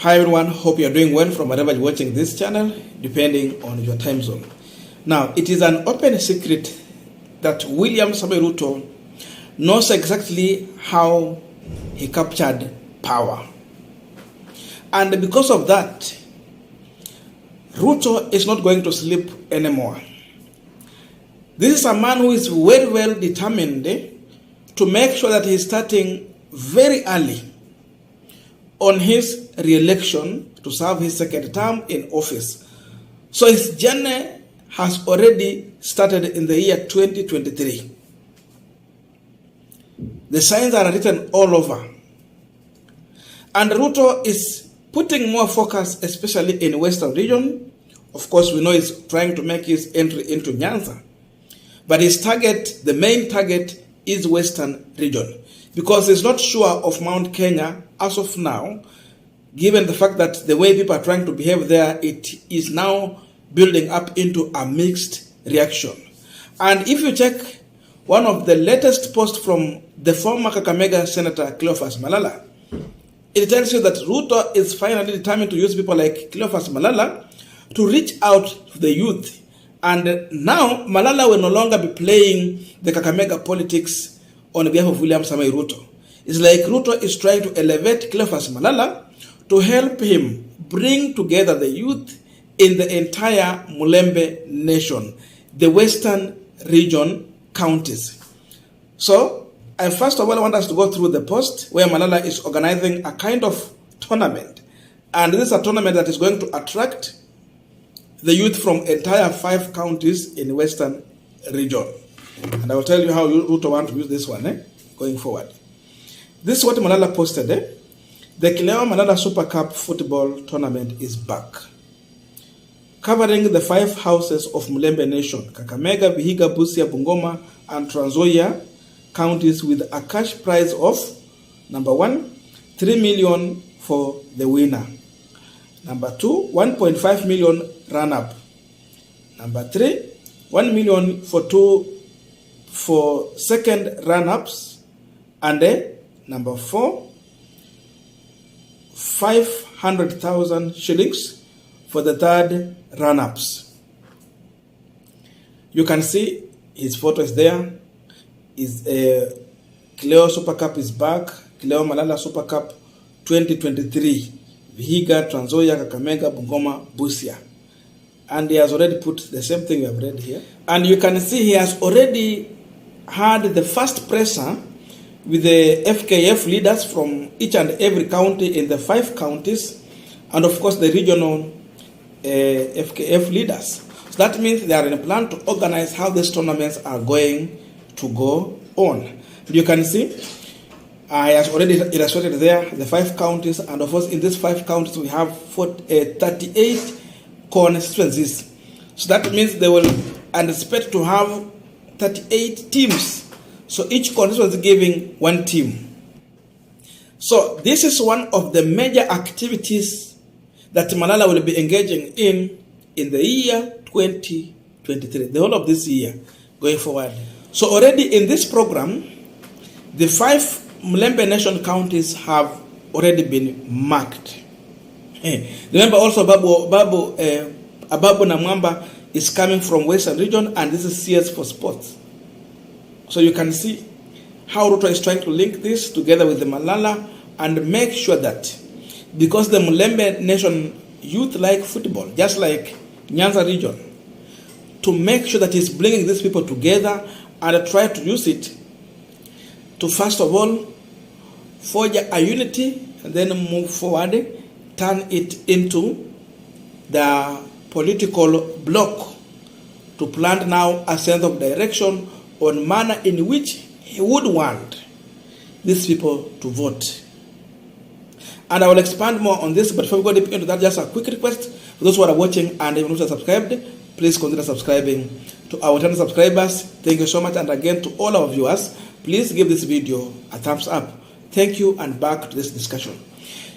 Hi everyone, hope you're doing well from wherever you're watching this channel, depending on your time zone. Now, it is an open secret that William Samoei Ruto knows exactly how he captured power. And because of that, Ruto is not going to sleep anymore. This is a man who is very well determined to make sure that he's starting very early on his re-election to serve his second term in office. So his journey has already started in the year 2023. The signs are written all over. And Ruto is putting more focus, especially in Western region. Of course, we know he's trying to make his entry into Nyanza. But his target, the main target, is Western region. Because he's not sure of Mount Kenya as of now, given the fact that the way people are trying to behave there, it is now building up into a mixed reaction. And if you check one of the latest posts from the former Kakamega Senator Cleo Malala, it tells you that Ruto is finally determined to use people like Cleo Malala to reach out to the youth. And now Malala will no longer be playing the Kakamega politics on behalf of William Samoei Ruto. It's like Ruto is trying to elevate Cleo Malala to help him bring together the youth in the entire Mulembe nation, the Western region counties. So, I first of all want us to go through the post where Malala is organizing a kind of tournament. And this is a tournament that is going to attract the youth from entire 5 counties in the Western region. And I will tell you how Ruto want to use this one going forward. This is what Malala posted. The Cleo Malala Super Cup football tournament is back, covering the 5 houses of Mulembe Nation, Kakamega, Vihiga, Busia, Bungoma, and Trans Nzoia counties, with a cash prize of, number 1, 3 million for the winner. Number 2, 1.5 million run-up. Number 3, 1 million for second run-ups. And number 4, 500,000 shillings for the third run-ups. You can see his photo is there. Cleo Super Cup is back. Cleo Malala Super Cup 2023. Vihiga, Trans Nzoia, Kakamega, Bungoma, Busia. And he has already put the same thing we have read here. And you can see he has already had the first presser with the FKF leaders from each and every county in the 5 counties, and of course the regional FKF leaders. So that means they are in a plan to organize how these tournaments are going to go on. You can see I have already illustrated there the 5 counties, and of course in these 5 counties we have 38 constituencies. So that means they will anticipate to have 38 teams. So each constituency is giving 1 team. So this is one of the major activities that Malala will be engaging in the year 2023, the whole of this year going forward. So already in this program, the 5 Mulembe Nation counties have already been marked. Remember also Babu Namwamba is coming from Western region, and this is CS for Sports. So you can see how Ruto is trying to link this together with the Malala and make sure that, because the Mulembe Nation youth like football, just like Nyanza region, to make sure that he's bringing these people together and try to use it to, first of all, forge a unity and then move forward, turn it into the political bloc to plant now a sense of direction on manner in which he would want these people to vote. And I will expand more on this, but before we go deep into that, just a quick request for those who are watching and if not subscribed, please consider subscribing. To our channel subscribers, thank you so much, and again to all our viewers, please give this video a thumbs up. Thank you, and back to this discussion.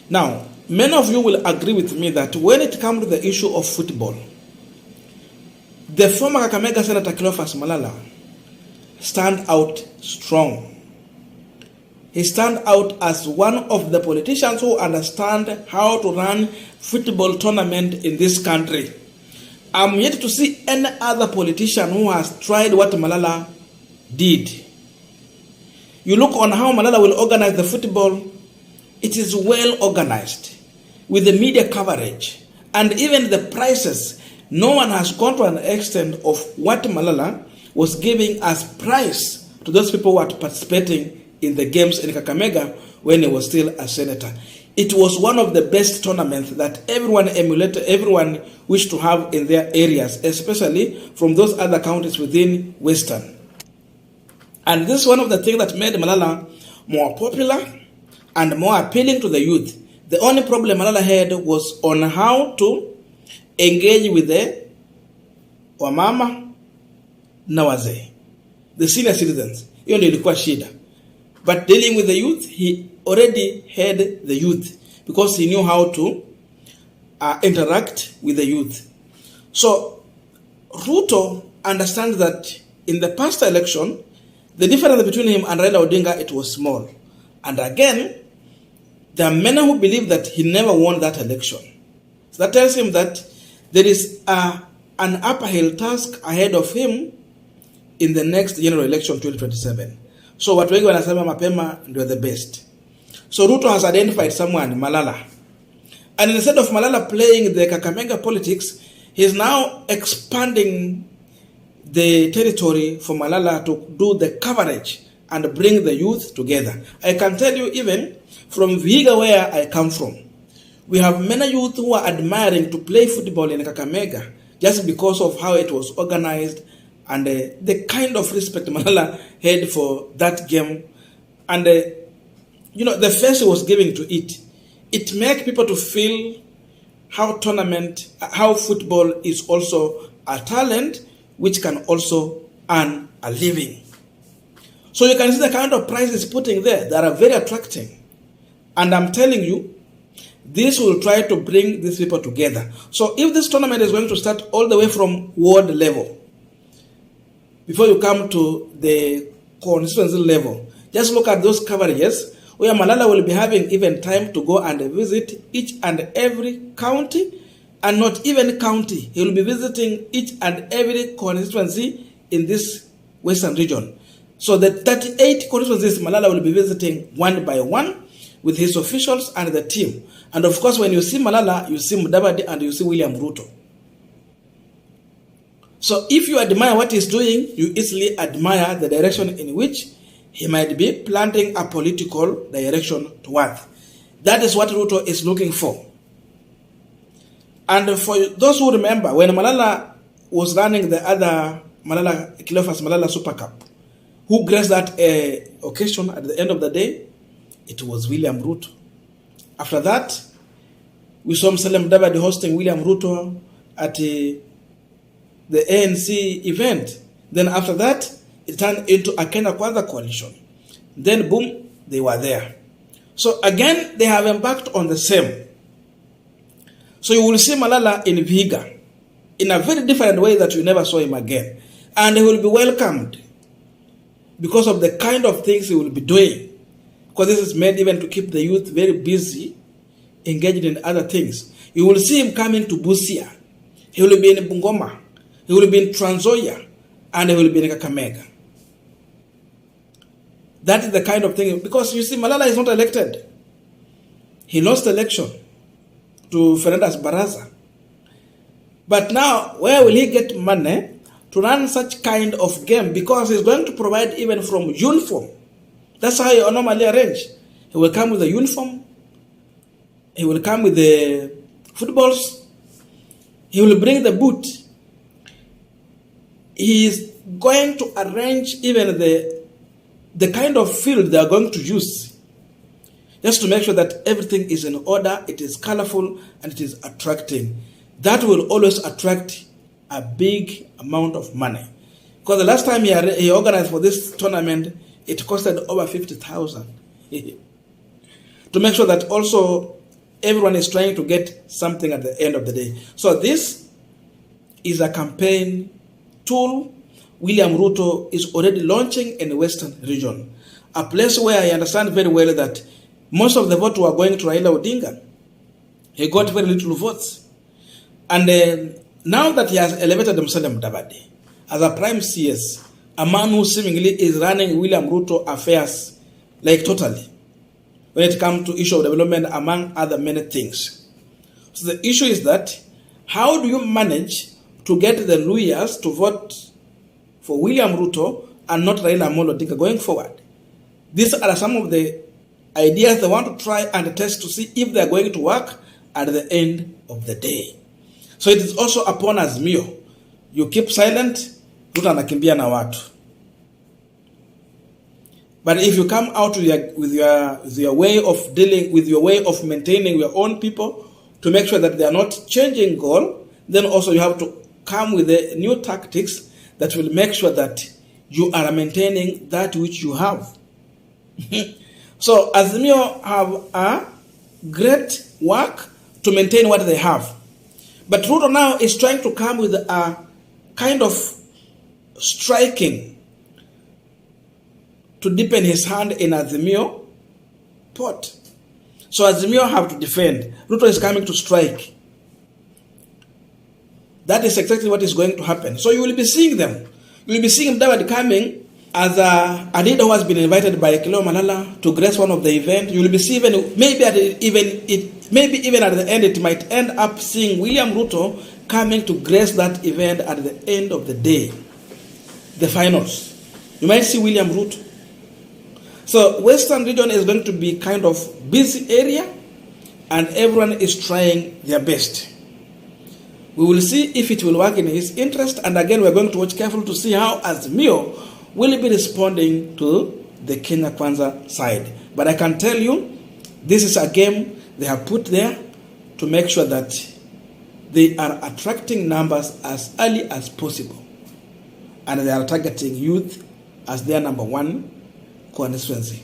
Now, many of you will agree with me that when it comes to the issue of football, the former Kakamega Senator Cleo Malala stand out strong. he stand out as one of the politicians who understand how to run football tournament in this country. I'm yet to see any other politician who has tried what Malala did. You look on how Malala will organize the football, it is well organized with the media coverage and even the prices. No one has gone to an extent of what Malala was giving as prize to those people who are participating in the games in Kakamega when he was still a senator. It was one of the best tournaments that everyone emulated, everyone wished to have in their areas, especially from those other counties within Western. And this is one of the things that made Malala more popular and more appealing to the youth. The only problem Malala had was on how to engage with the wamama na wazee, the senior citizens. Hiyo ndio ilikuwa shida. But dealing with the youth, he already had the youth because he knew how to interact with the youth. So Ruto understands that in the past election, the difference between him and Raila Odinga, it was small. And again, there are many who believe that he never won that election. So that tells him that there is an upper hill task ahead of him in the next general election 2027. So watu wengi wanasema mapema ndio the best. So Ruto has identified someone, Malala. And instead of Malala playing the Kakamega politics, he is now expanding the territory for Malala to do the coverage and bring the youth together. I can tell you, even from Vihiga, where I come from, we have many youth who are admiring to play football in Kakamega just because of how it was organized and the kind of respect Malala had for that game, and the face he was giving to it. It makes people to feel how football is also a talent which can also earn a living. So you can see the kind of prices putting there that are very attractive. And I'm telling you, this will try to bring these people together. So if this tournament is going to start all the way from ward level, before you come to the constituency level, just look at those coverages where Malala will be having even time to go and visit each and every county, and not even county. He will be visiting each and every constituency in this Western region. So the 38 constituencies Malala will be visiting one by one with his officials and the team. And of course, when you see Malala, you see Mudavadi and you see William Ruto. So if you admire what he's doing, you easily admire the direction in which he might be planting a political direction towards. That is what Ruto is looking for. And for those who remember, when Malala was running the other Cleophas Malala Super Cup, who graced that occasion at the end of the day, it was William Ruto. After that, we saw Musalia Mudavadi hosting William Ruto at the ANC event. Then after that, it turned into a Kenya Kwanza coalition. Then boom, they were there. So again, they have embarked on the same. So you will see Malala in Vihiga in a very different way that you never saw him again. And he will be welcomed because of the kind of things he will be doing. Because this is made even to keep the youth very busy, engaged in other things. You will see him coming to Busia. He will be in Bungoma. He will be in Trans Nzoia. And he will be in Kakamega. That is the kind of thing. Because you see, Malala is not elected. He lost the election to Fernandez Baraza. But now, where will he get money to run such kind of game? Because he's going to provide even from uniform. That's how he normally arrange. He will come with the uniform. He will come with the footballs. He will bring the boot. He is going to arrange even the kind of field they are going to use, just to make sure that everything is in order, it is colorful, and it is attracting. That will always attract a big amount of money. Because the last time he organized for this tournament, it costed over 50,000. To make sure that also everyone is trying to get something at the end of the day. So this is a campaign tool William Ruto is already launching in the Western region. a place where I understand very well that most of the votes were going to Raila Odinga. He got very little votes. And now that he has elevated himself Mudavadi as a prime CS, a man who seemingly is running William Ruto affairs, like totally, when it comes to issue of development, among other many things. So the issue is that, how do you manage to get the lawyers to vote for William Ruto and not Raila Amolo Odinga going forward? These are some of the ideas they want to try and test to see if they are going to work at the end of the day. So it is also upon Azimio. You keep silent, Ruto anakimbia na watu. But if you come out with your way of dealing, with your way of maintaining your own people to make sure that they are not changing goal, then also you have to come with the new tactics that will make sure that you are maintaining that which you have. So Azimio have a great work to maintain what they have. But Ruto now is trying to come with a kind of striking to deepen his hand in Azimio pot. So Azimio have to defend. Ruto is coming to strike. That is exactly what is going to happen. So you will be seeing them. You will be seeing David coming as a leader who has been invited by Cleo Malala to grace one of the event. You will be seeing, maybe even at the end, it might end up seeing William Ruto coming to grace that event at the end of the day, the finals. You might see William Ruto. So Western region is going to be kind of busy area, and everyone is trying their best. We will see if it will work in his interest, and again we're going to watch carefully to see how Azimio will be responding to the Kenya Kwanza side. But I can tell you, this is a game they have put there to make sure that they are attracting numbers as early as possible. And they are targeting youth as their number one constituency.